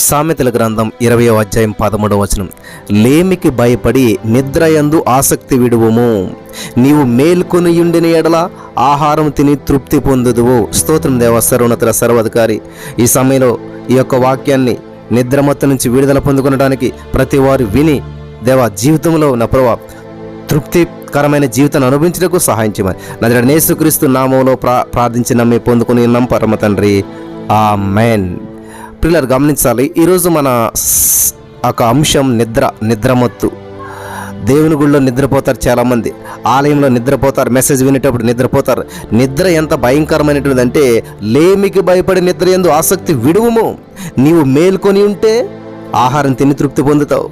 సామెతల గ్రంథం 20వ అధ్యాయం 13వ వచనం. లేమికి భయపడి నిద్రయందు ఆసక్తి విడువుము, నీవు మేల్కొనియుండిన ఎడల ఆహారం తిని తృప్తి పొందుదువు. స్తోత్రం దేవ సర్వోన్నతుల సర్వాధికారి. ఈ సమయంలో ఈ యొక్క వాక్యాన్ని నిద్రమత్తు నుంచి విడుదల పొందుకొనడానికి ప్రతి వారు విని దేవ జీవితంలో నా ప్రభావ తృప్తికరమైన జీవితాన్ని అనుభవించడానికి సహాయం చేయమని నజరేయుడైన యేసుక్రీస్తు నామములో ప్రార్థించి నమ్మి పొందుకుని ఉన్నాం పరమ తండ్రి, ఆమేన్. పిల్లలు గమనించాలి, ఈరోజు మన ఒక అంశం నిద్రమత్తు. దేవుని గుడిలో నిద్రపోతారు చాలామంది, ఆలయంలో నిద్రపోతారు, మెసేజ్ వినేటప్పుడు నిద్రపోతారు. నిద్ర ఎంత భయంకరమైనటువంటిది అంటే, లేమికి భయపడి నిద్ర యందు ఆసక్తి విడువుము, నీవు మేల్కొని ఉంటే ఆహారం తిని తృప్తి పొందుతావు.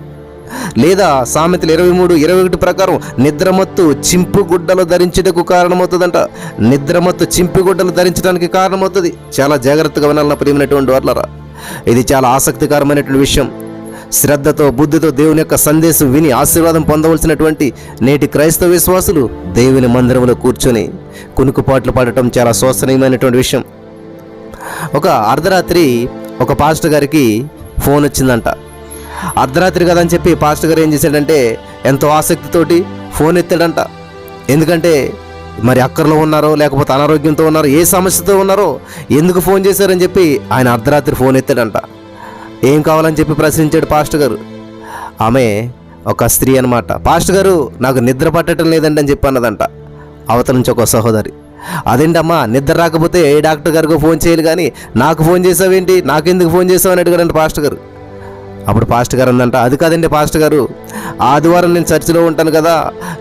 లేదా సామెతలు 23:21 ప్రకారం నిద్రమత్తు చింపుగుడ్డలు ధరించుటకు కారణమవుతుందంట. నిద్రమత్తు చింపుగుడ్డలు ధరించడానికి కారణమవుతుంది. చాలా జాగ్రత్తగా వినాలన్న ప్రియమైనటువంటి వాళ్ళరా, ఇది చాలా ఆసక్తికరమైనటువంటి విషయం. శ్రద్ధతో బుద్ధితో దేవుని యొక్క సందేశం విని ఆశీర్వాదం పొందవలసినటువంటి నేటి క్రైస్తవ విశ్వాసులు దేవుని మందిరంలో కూర్చొని కునుకుపాట్లు పడటం చాలా శోచనీయమైనటువంటి విషయం. ఒక అర్ధరాత్రి ఒక పాస్టర్ గారికి ఫోన్ వచ్చిందంట. అర్ధరాత్రి కదా అని చెప్పి పాస్టర్ గారు ఏం చేశాడంటే, ఎంతో ఆసక్తితోటి ఫోన్ ఎత్తాడంట. ఎందుకంటే మరి అక్కర్లో ఉన్నారో లేకపోతే అనారోగ్యంతో ఉన్నారో, ఏ సమస్యతో ఉన్నారో, ఎందుకు ఫోన్ చేశారని చెప్పి ఆయన అర్ధరాత్రి ఫోన్ ఎత్తాడంట. ఏం కావాలని చెప్పి ప్రశ్నించాడు పాస్టర్ గారు. ఆమె ఒక స్త్రీ అనమాట. పాస్టర్ గారు, నాకు నిద్ర పట్టడం లేదండి అని చెప్పి అన్నదంట. అవతల నుంచి ఒక సహోదరి, అదేంటమ్మా నిద్ర రాకపోతే ఏ డాక్టర్ గారికి ఫోన్ చేయాలి కానీ నాకు ఫోన్ చేసావేంటి, నాకెందుకు ఫోన్ చేసావు అని అడిగాడంట పాస్టర్ గారు. అప్పుడు పాస్టర్ గారు అందంట, అది కాదండి పాస్టర్ గారు, ఆదివారం నేను చర్చిలో ఉంటాను కదా,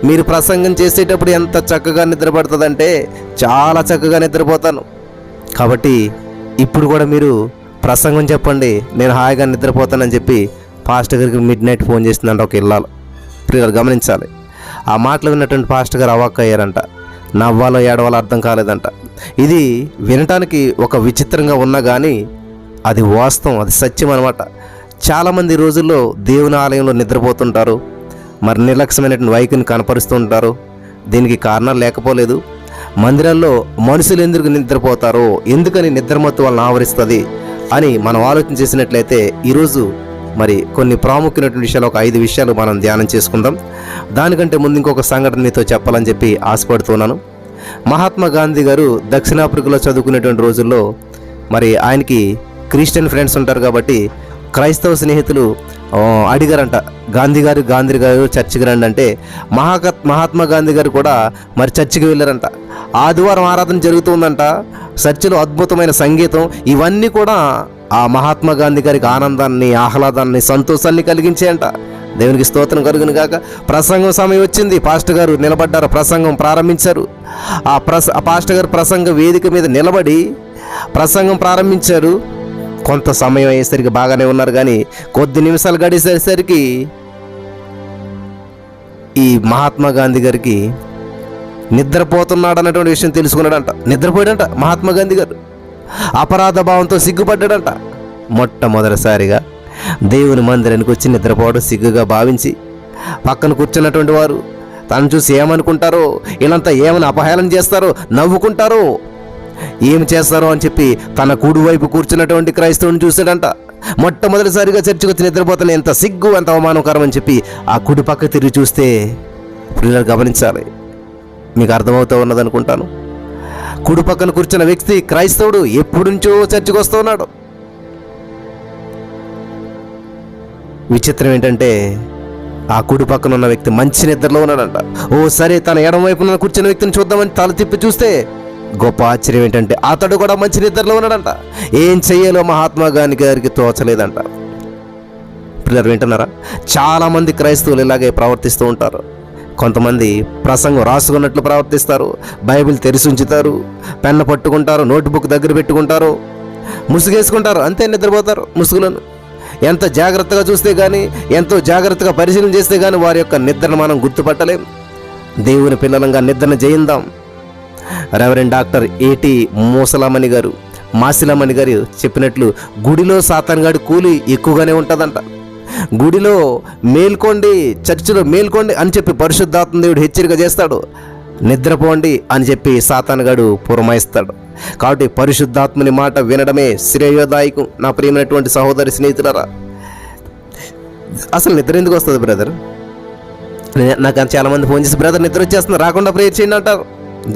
మీరు ప్రసంగం చేసేటప్పుడు ఎంత చక్కగా నిద్రపడుతుందంటే చాలా చక్కగా నిద్రపోతాను, కాబట్టి ఇప్పుడు కూడా మీరు ప్రసంగం చెప్పండి, నేను హాయిగా నిద్రపోతానని చెప్పి పాస్టర్ గారికి మిడ్ నైట్ ఫోన్ చేసిందంట ఒక ఇల్లాలు. ప్రియులు గమనించాలి, ఆ మాటలు విన్నటువంటి పాస్టర్ గారు అవాక్ అయ్యారంట. నవ్వాలో ఏడవాలో అర్థం కాలేదంట. ఇది వినటానికి ఒక విచిత్రంగా ఉన్నా కానీ అది వాస్తవం, అది సత్యం అనమాట. చాలామంది రోజుల్లో దేవుని ఆలయంలో నిద్రపోతుంటారు, మరి నిర్లక్ష్యమైనటువంటి వైఖరిని కనపరుస్తూ ఉంటారు. దీనికి కారణాలు లేకపోలేదు. మందిరాల్లో మనుషులు ఎందుకు నిద్రపోతారో, ఎందుకని నిద్రమత్తు వాళ్ళని ఆవరిస్తుంది అని మనం ఆలోచన చేసినట్లయితే ఈరోజు మరి కొన్ని ప్రాముఖ్యమైనటువంటి విషయాలు, ఒక 5 విషయాలు మనం ధ్యానం చేసుకుందాం. దానికంటే ముందు ఇంకొక సంఘటన మీతో చెప్పాలని చెప్పి ఆశపడుతున్నాను. మహాత్మా గాంధీ గారు దక్షిణాఫ్రికాలో చదువుకునేటువంటి రోజుల్లో మరి ఆయనకి క్రిస్టియన్ ఫ్రెండ్స్ ఉంటారు కాబట్టి క్రైస్తవ స్నేహితులు అడిగారంట, గాంధీ గారు చర్చికి రండి అంటే మహాత్మా గాంధీ గారు కూడా మరి చర్చికి వెళ్ళారంట. ఆదివారం ఆరాధన జరుగుతుందంట, చర్చిలో అద్భుతమైన సంగీతం, ఇవన్నీ కూడా ఆ మహాత్మా గాంధీ గారికి ఆనందాన్ని, ఆహ్లాదాన్ని, సంతోషాన్ని కలిగించాయంట. దేవునికి స్తోత్రం కలుగును గాక. ప్రసంగం సమయం వచ్చింది, పాస్టర్ గారు నిలబడ్డారు, ప్రసంగం ప్రారంభించారు. ఆ పాస్టర్ గారు ప్రసంగ వేదిక మీద నిలబడి ప్రసంగం ప్రారంభించారు. కొంత సమయం అయ్యేసరికి బాగానే ఉన్నారు, కానీ కొద్ది నిమిషాలు గడిచేసరికి ఈ మహాత్మా గాంధీ గారికి నిద్రపోతున్నాడు అన్నటువంటి విషయం తెలుసుకున్నాడంట. నిద్రపోయాడంట మహాత్మా గాంధీ గారు. అపరాధ భావంతో సిగ్గుపడ్డాడంట. మొట్టమొదటిసారిగా దేవుని మందిరానికి వచ్చి నిద్రపోవడం సిగ్గుగా భావించి పక్కన కూర్చున్నటువంటి వారు తను చూసి ఏమనుకుంటారో, వీళ్ళంతా ఏమని అపహేళన చేస్తారో, నవ్వుకుంటారో, ఏం చేస్తారో అని చెప్పి తన కుడి వైపు కూర్చున్నటువంటి క్రైస్తవుని చూశాడంట. మొట్టమొదటిసారిగా చర్చికి వచ్చి నిద్రపోతాను, ఎంత సిగ్గు, ఎంత అవమానకరం అని చెప్పి ఆ కుడి పక్క తిరిగి చూస్తే, పిల్లలు గమనించాలి, మీకు అర్థమవుతూ ఉన్నదనుకుంటాను. కుడి పక్కన కూర్చున్న వ్యక్తి క్రైస్తవుడు, ఎప్పటి నుంచో చర్చికి వస్తూ ఉన్నాడు. విచిత్రం ఏంటంటే ఆ కుడి పక్కన ఉన్న వ్యక్తి మంచి నిద్రలో ఉన్నాడంట. ఓ సరే, తన ఎడమ వైపున కూర్చున్న వ్యక్తిని చూద్దామని తల తిప్పి చూస్తే గొప్ప ఆశ్చర్యం ఏంటంటే అతడు కూడా మంచి నిద్రలో ఉన్నాడంట. ఏం చెయ్యాలో మహాత్మా గాంధీ గారికి తోచలేదంట. పిల్లలు వింటున్నారా? చాలామంది క్రైస్తవులు ఇలాగే ప్రవర్తిస్తూ ఉంటారు. కొంతమంది ప్రసంగం రాసుకున్నట్లు ప్రవర్తిస్తారు, బైబిల్ తెరిచి ఉంచుతారు, పెన్ను పట్టుకుంటారు, నోట్బుక్ దగ్గర పెట్టుకుంటారు, ముసుగేసుకుంటారు, అంతే నిద్రపోతారు. ముసుగులను ఎంత జాగ్రత్తగా చూస్తే కానీ, ఎంతో జాగ్రత్తగా పరిశీలన చేస్తే కానీ వారి యొక్క నిద్రను మనం గుర్తుపట్టలేం. దేవుని పిల్లలంగా నిద్రను జయిందాం. రెవరెండ్ డాక్టర్ ఏటి మాసిలమణి గారు చెప్పినట్లు, గుడిలో సాతానుగాడి కూలి ఎక్కువగానే ఉంటుందంట. గుడిలో మేల్కోండి, చర్చిలో మేల్కోండి అని చెప్పి పరిశుద్ధాత్మ దేవుడు హెచ్చరిక చేస్తాడు. నిద్రపోండి అని చెప్పి సాతానుగాడు పురమాయిస్తాడు. కాబట్టి పరిశుద్ధాత్మని మాట వినడమే శ్రేయోదాయకం. నా ప్రియమైనటువంటి సహోదరి స్నేహితులరా, అసలు నిద్ర ఎందుకు వస్తుంది బ్రదర్? నాకు చాలామంది ఫోన్ చేసి, బ్రదర్ నిద్ర వచ్చేస్తుంది, రాకుండా ప్రేయర్ చేయండి అంటారు.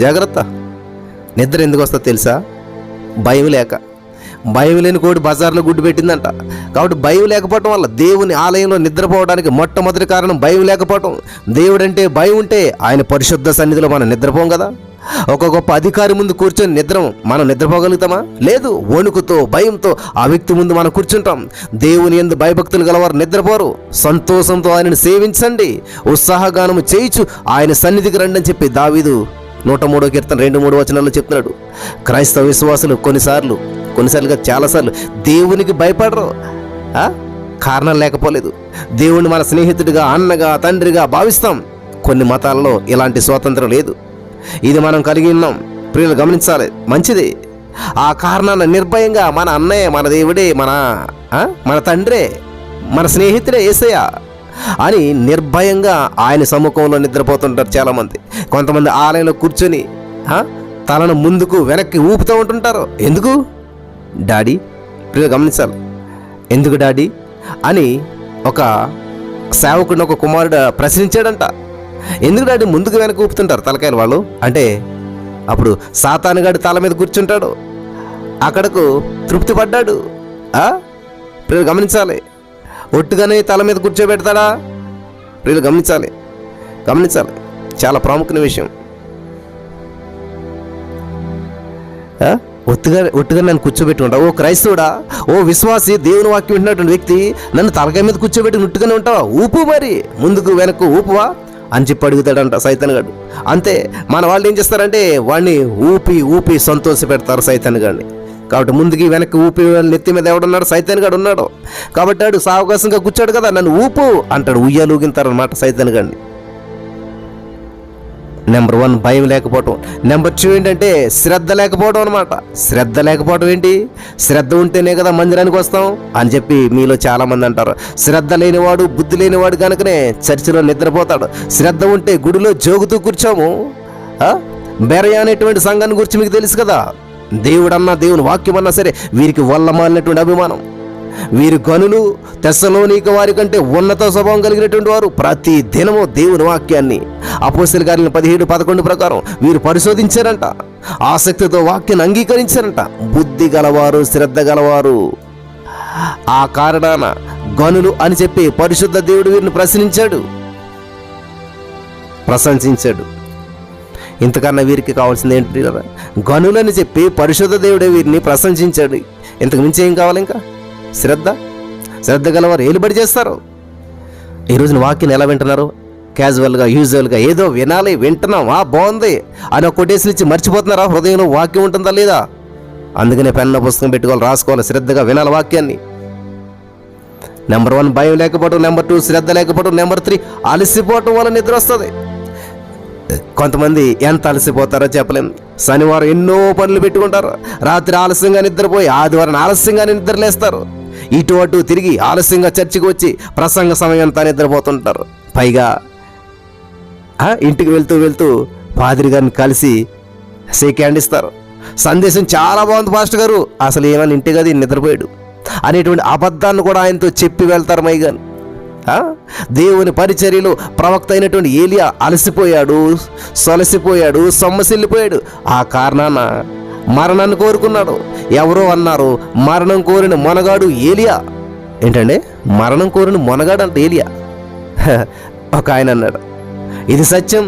జాగ్రత్త. నిద్ర ఎందుకు వస్తుంది తెలుసా? భయం లేక. భయం లేని కోడి బజార్లో గుడ్డు పెట్టిందంట. కాబట్టి భయం లేకపోవటం వల్ల దేవుని ఆలయంలో నిద్రపోవడానికి మొట్టమొదటి కారణం భయం లేకపోవటం. దేవుడంటే భయం ఉంటే ఆయన పరిశుద్ధ సన్నిధిలో మనం నిద్రపోం కదా. ఒక గొప్ప అధికారి ముందు కూర్చొని మనం నిద్రపోగలుగుతామా? లేదు. వణుకుతో భయంతో ఆ వ్యక్తి ముందు మనం కూర్చుంటాం. దేవుని యందు భయభక్తులు గలవారు నిద్రపోరు. సంతోషంతో ఆయనను సేవించండి, ఉత్సాహగానము చేయించు ఆయన సన్నిధికి రండి అని చెప్పి దావీదు 103వ కీర్తన 2-3 వచనాల్లో చెప్తున్నాడు. క్రైస్తవ విశ్వాసులు కొన్నిసార్లుగా చాలాసార్లు దేవునికి భయపడరు. కారణం లేకపోలేదు. దేవుణ్ణి మన స్నేహితుడిగా, అన్నగా, తండ్రిగా భావిస్తాం. కొన్ని మతాలలో ఇలాంటి స్వాతంత్రం లేదు. ఇది మనం కలిగి ఉన్నాం. ప్రియులు గమనించాలి, మంచిది. ఆ కారణాన్ని నిర్భయంగా మన అన్నయ్య, మన దేవుడే, మన తండ్రే, మన స్నేహితుడే యేసయ్య అని నిర్భయంగా ఆయన సముఖంలో నిద్రపోతుంటారు చాలామంది. కొంతమంది ఆలయంలో కూర్చొని తలను ముందుకు వెనక్కి ఊపుతూ ఉంటుంటారు. ఎందుకు డాడీ? ప్రియులు గమనించాలి, ఎందుకు డాడీ అని ఒక సేవకుడిని ఒక కుమారుడు ప్రశ్నించాడంట. ఎందుకు డాడీ ముందుకు వెనక్కి ఊపుతుంటారు తలకాయలు వాళ్ళు అంటే? అప్పుడు సాతానుగాడి తల మీద కూర్చుంటాడు. అక్కడకు తృప్తి పడ్డాడు. ప్రియులు గమనించాలి, ఒట్టుగానే తల మీద కూర్చోబెడతాడా? ప్రియులు గమనించాలి, చాలా ప్రాముఖ్యమైన విషయం. ఒట్టుగా నన్ను కూర్చోబెట్టుకుంటా? ఓ క్రైస్తవుడా, ఓ విశ్వాసి, దేవుని వాక్యం వింటున్నటువంటి వ్యక్తి నన్ను తలకాయ మీద కూర్చోబెట్టి నుట్టుగానే ఉంటావా? ఊపు, మరి ముందుకు వెనక్కు ఊపువా అని చెప్పి అడుగుతాడంట సైతానుగాడు. అంతే. మన వాళ్ళు ఏం చేస్తారంటే వాడిని ఊపి సంతోష పెడతారు సైతానుగాడిని. కాబట్టి ముందుకి వెనక్కి ఊపి నెత్తి మీద ఎవడున్నాడు? సైతానుగాడు ఉన్నాడు. కాబట్టి వాడు సావకాశంగా కూర్చోడు కదా, నన్ను ఊపు అంటాడు. ఉయ్యాలూగింతారనమాట సైతానుగాడిని. నెంబర్ 1 భయం లేకపోవటం. నెంబర్ 2 ఏంటంటే శ్రద్ధ లేకపోవడం అనమాట. శ్రద్ధ లేకపోవడం ఏంటి? శ్రద్ధ ఉంటేనే కదా మందిరానికి వస్తాం అని చెప్పి మీలో చాలామంది అంటారు. శ్రద్ధ లేనివాడు, బుద్ధి లేనివాడు కనుకనే చర్చిలో నిద్రపోతాడు. శ్రద్ధ ఉంటే గుడిలో జోగుతూ కూర్చోము. బెరయ అనేటువంటి సంఘాన్ని గురించి మీకు తెలుసు కదా. దేవుడన్నా, దేవుని వాక్యం అన్నా సరే వీరికి వల్లమాలినటువంటి అభిమానం. వీరు గనులు, తెస్సలోనిక వారి కంటే ఉన్నత స్వభావం కలిగినటువంటి వారు. ప్రతి దినము దేవుని వాక్యాన్ని అపోస్తలుల కార్యాలు 17-11 ప్రకారం వీరు పరిశోధించారంట. ఆసక్తితో వాక్యాన్ని అంగీకరించారంట. బుద్ధి గలవారు, శ్రద్ధ గలవారు. ఆ కారణాన గనులు అని చెప్పి పరిశుద్ధ దేవుడు వీరిని ప్రశంసించాడు. ఇంతకన్నా వీరికి కావాల్సింది ఏంటి? గనులని చెప్పి పరిశుద్ధ దేవుడే వీరిని ప్రశంసించాడు. ఇంతకు మించి ఏం కావాలి? ఇంకా శ్రద్ధ గలవారు ఏలుబడి చేస్తారు. ఈరోజు వాక్యం ఎలా వింటున్నారు? క్యాజువల్గా, యూజువల్గా ఏదో వినాలి, వింటున్నాం, బాగుంది అని ఒక కొటేషన్ ఇచ్చి మర్చిపోతున్నారా? హృదయంలో వాక్యం ఉంటుందా లేదా? అందుకనే పెన్ను పుస్తకం పెట్టుకోవాలి, రాసుకోవాలి, శ్రద్ధగా వినాలి వాక్యాన్ని. నెంబర్ 1 భయం లేకపోవడం. నెంబర్ 2 శ్రద్ధ లేకపోవడం. నెంబర్ 3 అలసిపోవటం వల్ల నిద్ర వస్తుంది. కొంతమంది ఎంత అలసిపోతారో చెప్పలేం. శనివారం ఎన్నో పనులు పెట్టుకుంటారు, రాత్రి ఆలస్యంగా నిద్రపోయి ఆదివారం ఆలస్యంగానే నిద్రలేస్తారు. ఇటు అటు తిరిగి ఆలస్యంగా చర్చికి వచ్చి ప్రసంగ సమయం అంతా నిద్రపోతుంటారు. పైగా ఇంటికి వెళ్తూ పాదిరి గారిని కలిసి షేక్ హ్యాండ్ ఇస్తారు. సందేశం చాలా బాగుంది పాస్టర్ గారు, అసలు ఏమైనా ఇంటికి అది నిద్రపోయాడు అనేటువంటి అబద్ధాన్ని కూడా ఆయనతో చెప్పి వెళ్తారు మైగాని. దేవుని పరిచర్యలో ప్రవక్త అయినటువంటి ఏలియా అలసిపోయాడు, సొలసిపోయాడు, సొమ్మసిల్లిపోయాడు. ఆ కారణాన మరణాన్ని కోరుకున్నాడు. ఎవరో అన్నారు, మరణం కోరిన మొనగాడు ఏలియా. ఏంటంటే మరణం కోరిన మొనగాడు అంటే ఏలియా. ఒక ఆయన అన్నాడు, ఇది సత్యం,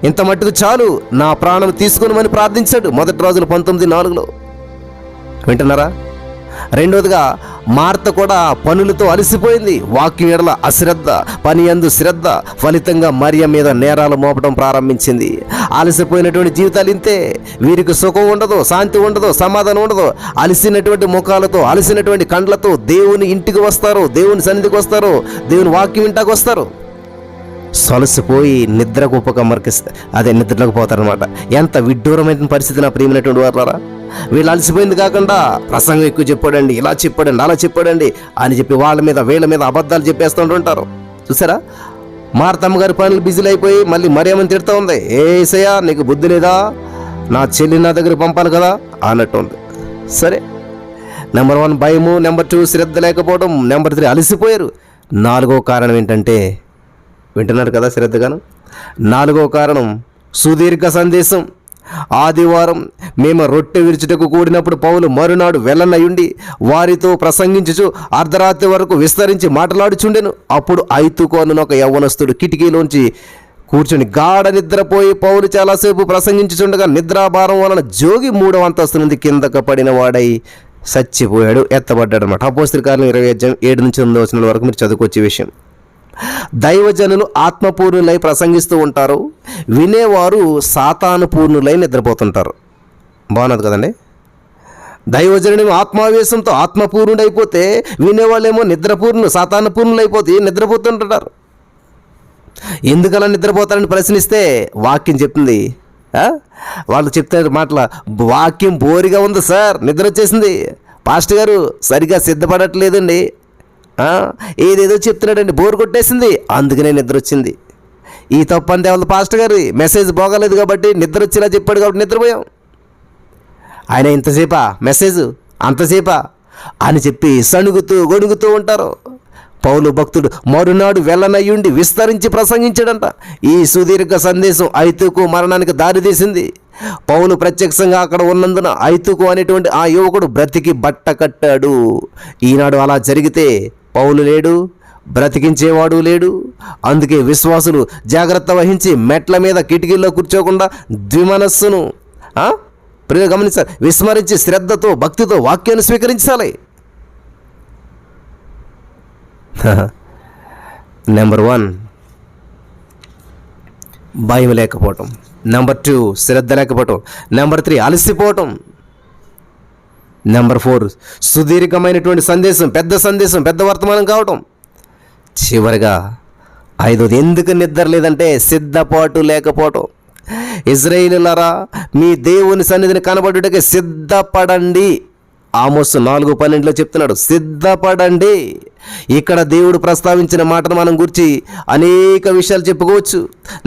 ఇంత మట్టుకు చాలు, నా ప్రాణం తీసుకునమని ప్రార్థించాడు. 1 రాజులు 19:4. వింటున్నారా? రెండోదిగా మార్త కూడా పనులతో అలసిపోయింది. వాక్యం ఎడల అశ్రద్ధ, పని యందు శ్రద్ధ ఫలితంగా మరియ మీద నేరాలు మోపడం ప్రారంభించింది. అలసిపోయినటువంటి జీవితాలు ఇంతే. వీరికి సుఖం ఉండదు, శాంతి ఉండదు, సమాధానం ఉండదు. అలసినటువంటి ముఖాలతో, అలసినటువంటి కండ్లతో దేవుని ఇంటికి వస్తారు, దేవుని సన్నిధికి వస్తారు, దేవుని వాక్యం ఇంటికి వస్తారు. సొలసిపోయి నిద్రకు నిద్రలోకి పోతారనమాట. ఎంత విడ్డూరమైన పరిస్థితి నా ప్రియమైనటువంటి వారులారా. వీళ్ళు అలసిపోయింది కాకుండా ప్రసంగం ఎక్కువ చెప్పాడండి, ఇలా చెప్పాడండి, అలా చెప్పాడండి అని చెప్పి వీళ్ళ మీద అబద్ధాలు చెప్పేస్తుంటారు. చూసారా? మార్తమ్మ గారి పనులు బిజీలు అయిపోయి మళ్ళీ మరియమ్మని తిడుతూ ఉంది. ఏసయ్యా నీకు బుద్ధి లేదా, నా చెల్లి నా దగ్గర పంపాలి కదా అన్నట్టు ఉంది. సరే, నెంబర్ 1 భయము, నెంబర్ 2 శ్రద్ధ లేకపోవడం, నెంబర్ 3 అలసిపోయారు. 4వ కారణం ఏంటంటే, వింటున్నారు కదా శ్రద్ధగాను, 4వ కారణం సుదీర్ఘ సందేశం. ఆదివారం మేము రొట్టె విరుచుటకు కూడినప్పుడు పౌలు మరునాడు వెల్లనయుండి వారితో ప్రసంగించుచు అర్ధరాత్రి వరకు విస్తరించి మాట్లాడుచుండెను. అప్పుడు ఐతుకు అను ఒక యవ్వనస్తుడు కిటికీలోంచి కూర్చుని గాఢ నిద్రపోయి పౌలు చాలాసేపు ప్రసంగించుచుండగా నిద్రాభారం వలన జోగి 3వ అంతస్తు నుండి కిందకు పడిన వాడై చచ్చిపోయాడు, ఎత్తబడ్డాడు అనమాట. అపోస్తలుల కార్యం 20:7-8 వరకు మీరు చదువుకొచ్చే విషయం. దైవజనులు ఆత్మపూర్ణులై ప్రసంగిస్తూ ఉంటారు, వినేవారు సాతాను పూర్ణులై నిద్రపోతుంటారు. బాగున్నది కదండి. దైవజనుడేమో ఆత్మావేశంతో ఆత్మపూర్ణుడైపోతే వినేవాళ్ళేమో నిద్రపూర్ణులు సాతాను పూర్ణులు అయిపోతే నిద్రపోతుంటారు. ఎందుకలా నిద్రపోతారని ప్రశ్నిస్తే వాక్యం చెప్తుంది, వాళ్ళు చెప్తారు మాటల, వాక్యం బోరిగా ఉంది సార్, నిద్ర వచ్చేసింది, పాస్టర్ గారు సరిగా సిద్ధపడట్లేదండి, ఏదేదో చెప్తున్నాడండి, బోరు కొట్టేసింది, అందుకనే నిద్ర వచ్చింది. ఈ తప్పు అంటే వాళ్ళ పాస్టర్ గారు మెసేజ్ బాగాలేదు కాబట్టి నిద్ర వచ్చేలా చెప్పాడు కాబట్టి నిద్రపోయాం. ఆయన ఇంతసేపా మెసేజ్, అంతసేపా అని చెప్పి సణుగుతూ గొడుగుతూ ఉంటారు. పౌలు భక్తుడు మరునాడు వెల్లనయ్యుండి విస్తరించి ప్రసంగించాడంట. ఈ సుదీర్ఘ సందేశం ఐతుకు మరణానికి దారితీసింది. పౌలు ప్రత్యక్షంగా అక్కడ ఉన్నందున ఐతుకు అనేటువంటి ఆ యువకుడు బ్రతికి బట్ట కట్టాడు. ఈనాడు అలా జరిగితే పౌలు లేడు, బ్రతికించేవాడు లేడు. అందుకే విశ్వాసులు జాగ్రత్త వహించి మెట్ల మీద కిటికీల్లో కూర్చోకుండా ద్విమనస్సును గమనించాలి, విస్మరించి శ్రద్ధతో భక్తితో వాక్యాన్ని స్వీకరించాలి. నెంబర్ 1 భయం లేకపోవటం, నెంబర్ 2 శ్రద్ధ లేకపోవటం, నెంబర్ 3 అలసిపోవటం, నెంబర్ 4 సుదీర్ఘమైనటువంటి సందేశం, పెద్ద వర్తమానం కావటం, చివరిగా 5వది ఎందుకు నిద్ర లేదంటే సిద్ధపాటు లేకపోవటం. ఇశ్రాయేలీయులారా, మీ దేవుని సన్నిధిని కనబడుటకి సిద్ధపడండి. ఆమోస్ 4:12 చెప్తున్నాడు, సిద్ధపడండి. ఇక్కడ దేవుడు ప్రస్తావించిన మాటను మనం గురించి అనేక విషయాలు చెప్పుకోవచ్చు.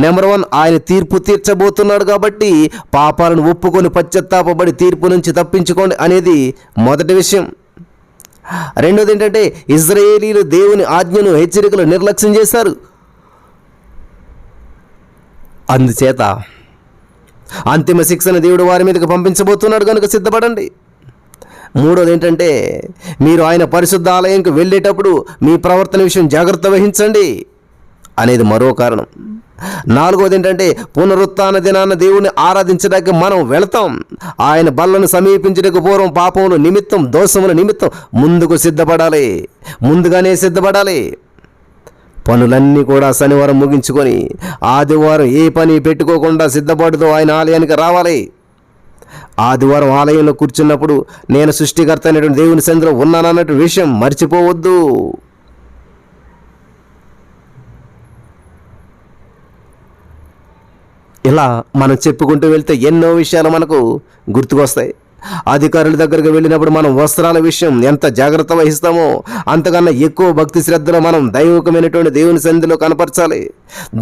నెంబర్ 1 ఆయన తీర్పు తీర్చబోతున్నాడు కాబట్టి పాపాలను ఒప్పుకొని పశ్చాత్తాపబడి తీర్పు నుంచి తప్పించుకోండి అనేది మొదటి విషయం. రెండోది ఏంటంటే, ఇశ్రాయేలీయులు దేవుని ఆజ్ఞను హెచ్చరికలు నిర్లక్ష్యం చేశారు, అందుచేత అంతిమ శిక్షను దేవుడు వారి మీదకి పంపించబోతున్నాడు కనుక సిద్ధపడండి. మూడోది ఏంటంటే, మీరు ఆయన పరిశుద్ధ ఆలయంకి వెళ్ళేటప్పుడు మీ ప్రవర్తన విషయం జాగ్రత్త వహించండి అనేది మరో కారణం. నాలుగోది ఏంటంటే, పునరుత్థాన దినాన దేవుని ఆరాధించడానికి మనం వెళతాం. ఆయన బల్లను సమీపించడానికి పూర్వం పాపముల నిమిత్తం, దోషముల నిమిత్తం ముందుగానే సిద్ధపడాలి. పనులన్నీ కూడా శనివారం ముగించుకొని ఆదివారం ఏ పని పెట్టుకోకుండా సిద్ధపాటుతో ఆయన ఆలయానికి రావాలి. ఆదివారం ఆలయంలో కూర్చున్నప్పుడు నేను సృష్టికర్త అయినటువంటి దేవుని సన్నిధిలో ఉన్నానన్నట్టు విషయం మర్చిపోవద్దు. ఇలా మనం చెప్పుకుంటూ వెళ్తే ఎన్నో విషయాలు మనకు గుర్తుకొస్తాయి. అధికారుల దగ్గరికి వెళ్ళినప్పుడు మనం వస్త్రాల విషయం ఎంత జాగ్రత్త వహిస్తామో అంతకన్నా ఎక్కువ భక్తి శ్రద్ధలో మనం దైవికమైనటువంటి దేవుని సన్నిధిలో కనపరచాలి.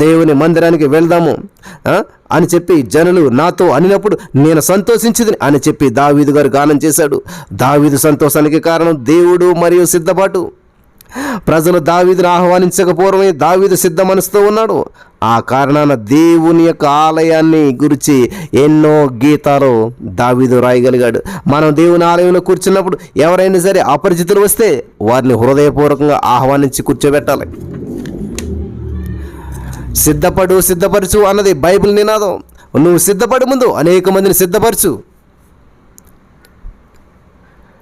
దేవుని మందిరానికి వెళ్దాము అని చెప్పి జనులు నాతో అనినప్పుడు నేను సంతోషించింది అని చెప్పి దావీదు గారు గానం చేశాడు. దావీదు సంతోషానికి కారణం దేవుడు మరియు సిద్ధపాటు. ప్రజలు దావీదును ఆహ్వానించక పూర్వమే దావీదు సిద్ధ మనసుతో ఉన్నాడు. ఆ కారణాన దేవుని యొక్క ఆలయాన్ని గురించి ఎన్నో గీతాలు దావీదు రాయగలిగాడు. మనం దేవుని ఆలయంలో కూర్చున్నప్పుడు ఎవరైనా సరే అపరిచితులు వస్తే వారిని హృదయపూర్వకంగా ఆహ్వానించి కూర్చోబెట్టాలి. సిద్ధపరచు అన్నది బైబిల్ నినాదం. నువ్వు సిద్ధపడి ముందు అనేక మందిని సిద్ధపరచు.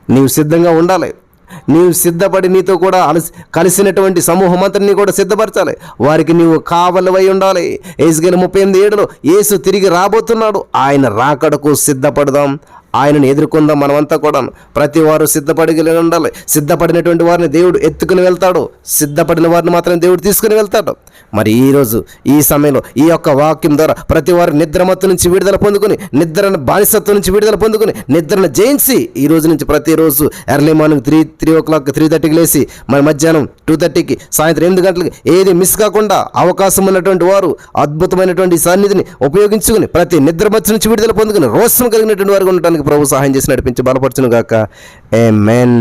నీవు సిద్ధంగా ఉండాలి. నీవు సిద్ధపడి నీతో కూడా కలిసినటువంటి సమూహం అంతటిని కూడా సిద్ధపరచాలి. వారికి నీవు కావలివై ఉండాలి. యెహెజ్కేలు 38:7 యేసు తిరిగి రాబోతున్నాడు, ఆయన రాకడకు సిద్ధపడదాం ఆయనను ఎదుర్కొందాం. మనమంతా కూడా ప్రతి వారు సిద్ధపడి ఉండాలి. సిద్ధపడినటువంటి వారిని దేవుడు ఎత్తుకుని వెళ్తాడు. సిద్ధపడిన వారిని మాత్రం దేవుడు తీసుకుని వెళ్తాడు. మరి ఈరోజు ఈ సమయంలో ఈ యొక్క వాక్యం ద్వారా ప్రతి వారు నిద్రమత్తు నుంచి విడుదల పొందుకొని, నిద్రను బానిసత్వం నుంచి విడుదల పొందుకొని, నిద్రను జయించి ఈ రోజు నుంచి ప్రతిరోజు ఎర్లీ మార్నింగ్ 3:30కి లేసి, మరి మధ్యాహ్నం 2:30కి, సాయంత్రం 8 గంటలకి ఏది మిస్ కాకుండా అవకాశం ఉన్నటువంటి వారు అద్భుతమైనటువంటి సన్నిధిని ఉపయోగించుకుని ప్రతి నిద్రమత్తు నుంచి విడుదల పొందుకొని రోషం కలిగినటువంటి వారు ఉండటానికి ప్రభు సహాయం చేసి నడిపించి బలపరచును గాక. ఆమేన్.